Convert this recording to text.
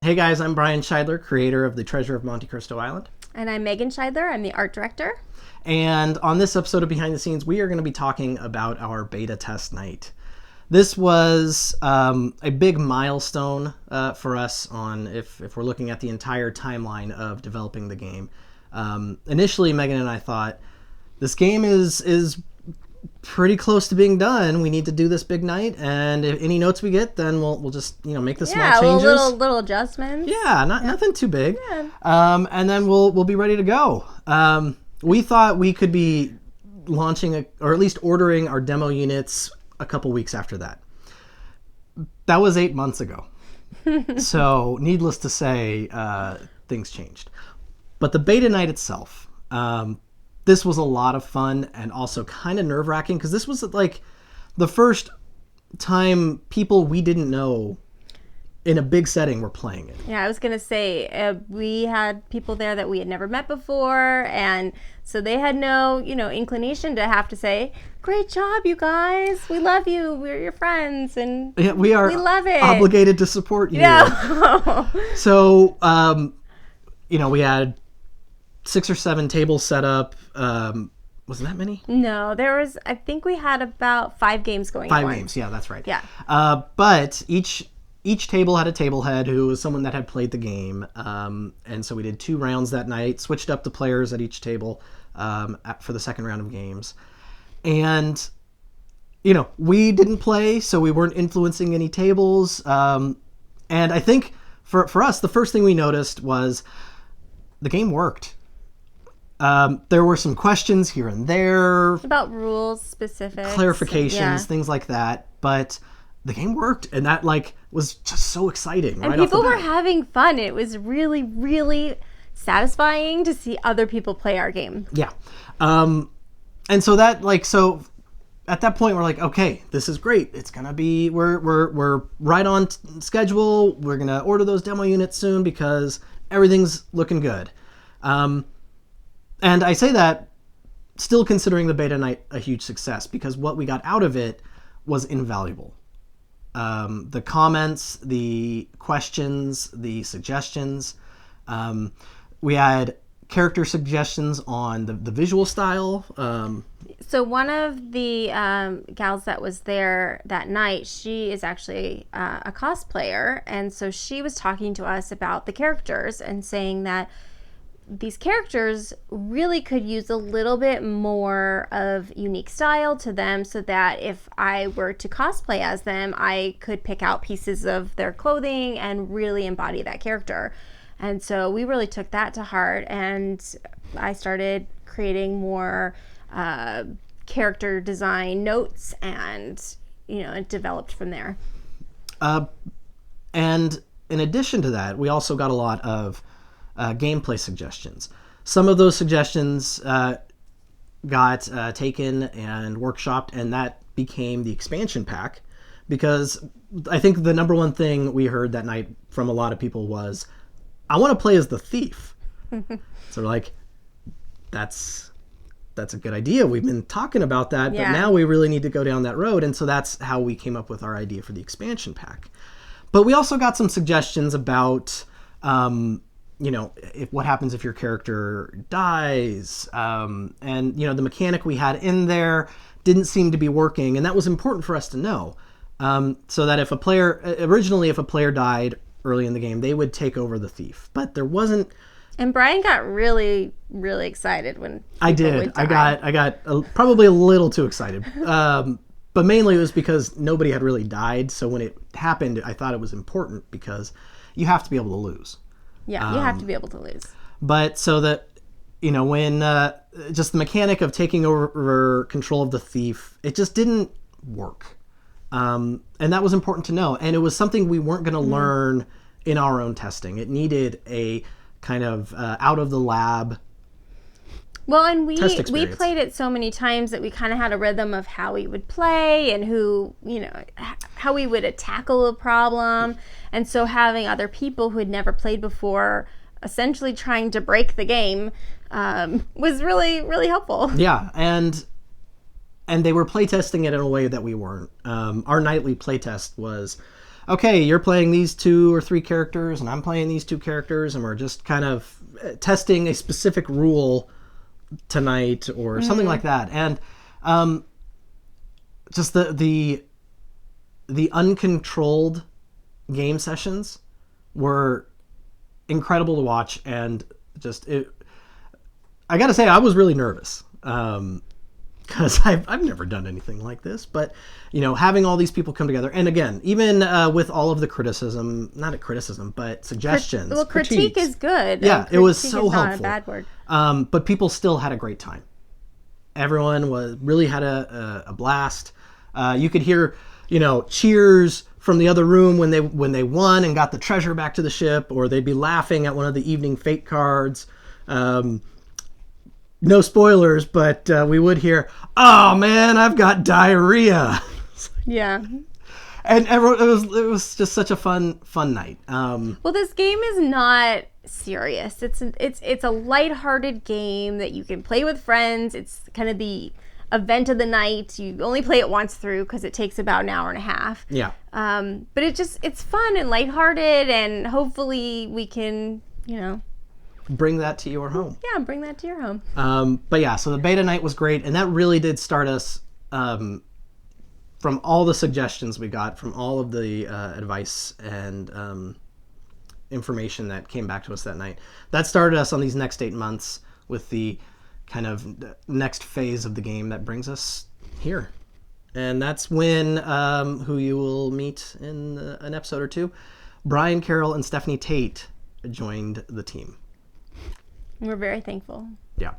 Hey guys, I'm Brian Scheidler, creator of The Treasure of Montecristo Island. And I'm Megan Scheidler. I'm the art director. And on this episode of Behind the Scenes, we are going to be talking about our beta test night. This was a big milestone for us on if we're looking at the entire timeline of developing the game. Initially, Megan and I thought, this game is pretty close to being done. We need to do this big night, and if any notes we get, then we'll just make the small changes. Little adjustments. Yeah, nothing too big. Yeah. And then we'll be ready to go. We thought we could be launching or at least ordering our demo units a couple weeks after that. That was 8 months ago. So needless to say, things changed. But the beta night itself, this was a lot of fun and also kind of nerve-wracking because this was like the first time people we didn't know in a big setting were playing it. Yeah, I was going to say, we had people there that we had never met before, and so they had no, inclination to have to say, great job, you guys. We love you. We're your friends, and yeah, we love it. Obligated to support you. Yeah. So, we had 6 or 7 tables set up. Wasn't that many? No, I think we had about 5 games going on. 5 games, yeah, that's right. Yeah. But each table had a table head who was someone that had played the game. And so we did 2 rounds that night, switched up the players at each table for the second round of games. And, we didn't play, so we weren't influencing any tables. And I think for us, the first thing we noticed was the game worked. There were some questions here and there. About rules, specifics. Clarifications, things like that. But the game worked, and that was just so exciting. And people were having fun. It was really, really satisfying to see other people play our game. Yeah. And so that at that point we're like, okay, this is great. It's gonna be we're right on schedule. We're gonna order those demo units soon because everything's looking good. And I say that still considering the beta night a huge success because what we got out of it was invaluable. The comments, the questions, the suggestions. We had character suggestions on the visual style. So one of the gals that was there that night, she is actually a cosplayer. And so she was talking to us about the characters and saying that these characters really could use a little bit more of unique style to them so that if I were to cosplay as them, I could pick out pieces of their clothing and really embody that character. And so we really took that to heart, and I started creating more character design notes, and it developed from there. And in addition to that, we also got a lot of gameplay suggestions. Some of those suggestions got taken and workshopped, and that became the expansion pack, because I think the number one thing we heard that night from a lot of people was, I want to play as the thief. So we're like, that's a good idea. We've been talking about that, but now we really need to go down that road. And so that's how we came up with our idea for the expansion pack. But we also got some suggestions about what happens if your character dies, and the mechanic we had in there didn't seem to be working, and that was important for us to know, so that if a player died early in the game, they would take over the thief, but there wasn't. And Brian got really, really excited when I did. I got probably a little too excited, but mainly it was because nobody had really died. So when it happened, I thought it was important because you have to be able to lose. Yeah, you have to be able to lose. But so that, when just the mechanic of taking over control of the thief, it just didn't work. And that was important to know. And it was something we weren't going to learn in our own testing. It needed a kind of out of the lab. Well, and we played it so many times that we kind of had a rhythm of how we would play and how we would tackle a problem. And so having other people who had never played before essentially trying to break the game was really, really helpful. Yeah, and they were playtesting it in a way that we weren't. Our nightly playtest was okay, you're playing these 2 or 3 characters, and I'm playing these 2 characters, and we're just kind of testing a specific rule tonight or something like that. And just the uncontrolled game sessions were incredible to watch, and just I gotta say, I was really nervous because I've never done anything like this. But having all these people come together, and again, even with all of the criticism, not a criticism, but suggestions. Critique is good. Yeah, it was so helpful. Not a bad word. But people still had a great time. Everyone really had a blast. You could hear cheers from the other room when they won and got the treasure back to the ship, or they'd be laughing at one of the evening fate cards. No spoilers, but we would hear, "Oh man, I've got diarrhea." Yeah. And everyone, it was just such a fun night. Well, this game is not serious. It's a lighthearted game that you can play with friends. It's kind of the event of the night. You only play it once through because it takes about an hour and a half. Yeah. But it's fun and lighthearted, and hopefully we can, bring that to your home. Yeah, bring that to your home. But yeah, so the beta night was great, and that really did start us from all the suggestions we got, from all of the advice and information that came back to us that night. That started us on these next 8 months with the kind of next phase of the game that brings us here. And that's when, who you will meet in an episode or 2, Brian Carroll and Stephanie Tate joined the team. We're very thankful. Yeah.